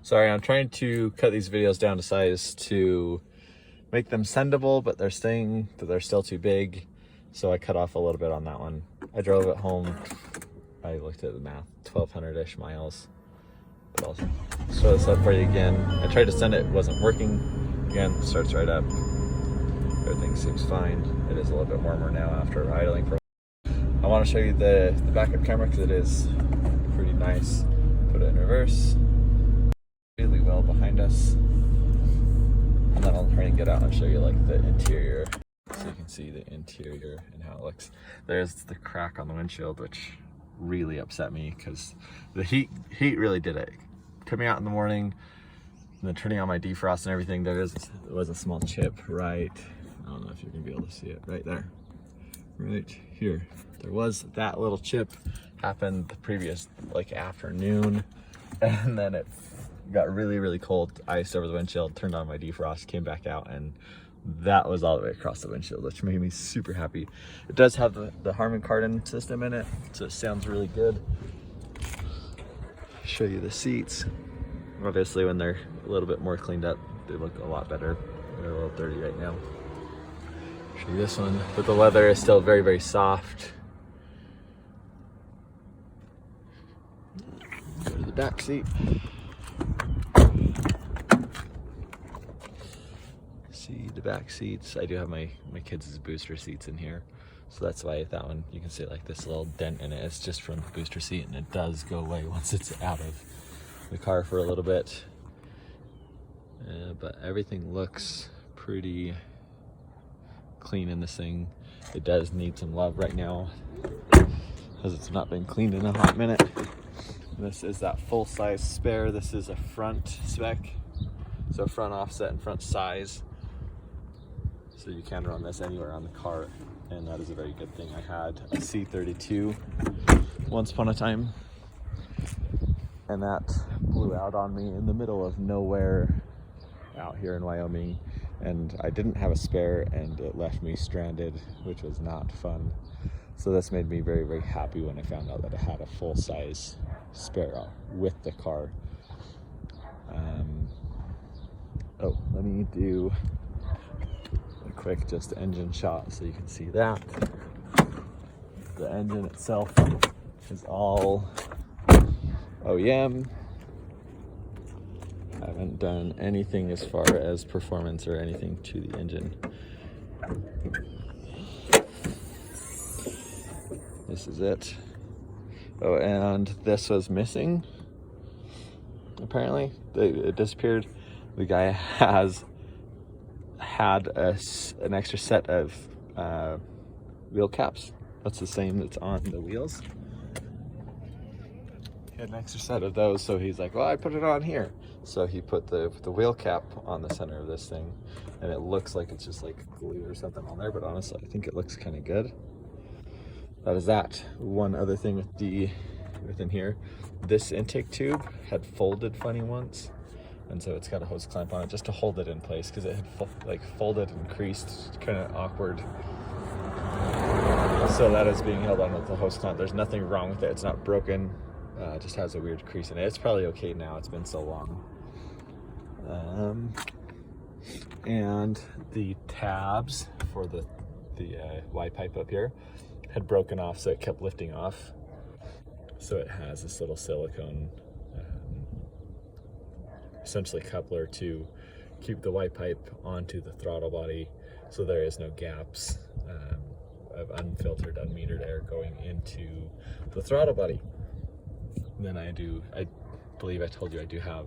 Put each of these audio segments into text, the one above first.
Sorry, I'm trying to cut these videos down to size to make them sendable, but they're saying that they're still too big. So I cut off a little bit on that one. I drove it home. I looked at the math, 1,200-ish miles. But I'll show this up for you again. I tried to send it, wasn't working. Again, starts right up. Everything seems fine. It is a little bit warmer now after idling for a while. I want to show you the backup camera because it is pretty nice. Put it in reverse. Really well behind us. And then I'll try and get out and show you like the interior. So you can see the interior and how it looks. There's the crack on the windshield, which really upset me because the heat really did it. Coming out in the morning and then turning on my defrost and everything, there was a small chip right, I don't know if you're gonna be able to see it, right there. Right here. There was that little chip, happened the previous like afternoon, and then it got really cold, iced over the windshield, turned on my defrost, came back out, and that was all the way across the windshield, which made me super happy. It does have the Harman Kardon system in it, so it sounds really good. Show you the seats. Obviously when they're a little bit more cleaned up, they look a lot better. They're a little dirty right now. Show you this one, but the leather is still very soft. Go to the back seat. See the back seats. I do have my kids' booster seats in here, so that's why that one, you can see like this little dent in it. It's just from the booster seat, and it does go away once it's out of the car for a little bit. But everything looks pretty clean in this thing. It does need some love right now because it's not been cleaned in a hot minute. This is that full-size spare. This is a front spec, so front offset and front size. So you can run this anywhere on the car, and that is a very good thing. I had a C32 once upon a time, and that blew out on me in the middle of nowhere out here in Wyoming, and I didn't have a spare, and it left me stranded, which was not fun. So this made me very happy when I found out that I had a full-size spare with the car. Oh, let me do a quick just engine shot so you can see that. The engine itself is all OEM. Haven't done anything as far as performance or anything to the engine. This is it. Oh, and this was missing. Apparently, it disappeared. The guy has had an extra set of wheel caps. That's the same that's on the wheels. He had an extra set of those, so he's like, well, I put it on here. So he put the wheel cap on the center of this thing, and it looks like it's just like glue or something on there, but honestly, I think it looks kind of good. That is that. One other thing within here, this intake tube had folded funny once, and so it's got a hose clamp on it just to hold it in place because it had folded and creased, kind of awkward. So that is being held on with the hose clamp. There's nothing wrong with it. It's not broken. It just has a weird crease in it. It's probably okay now. It's been so long. And the tabs for the Y pipe up here had broken off, so it kept lifting off. So it has this little silicone essentially coupler to keep the Y pipe onto the throttle body, so there is no gaps of unfiltered, unmetered air going into the throttle body. And then I believe I told you I do have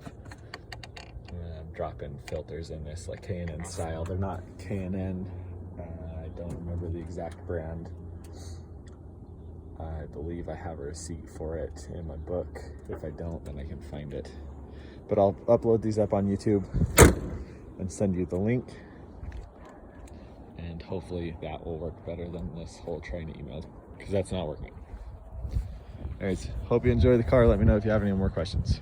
drop-in filters in this, like K&N style. They're not K&N. I don't remember the exact brand. I believe I have a receipt for it in my book. If I don't, then I can find it. But I'll upload these up on YouTube and send you the link. And hopefully that will work better than this whole trying to email, because that's not working. Anyways, hope you enjoy the car. Let me know if you have any more questions.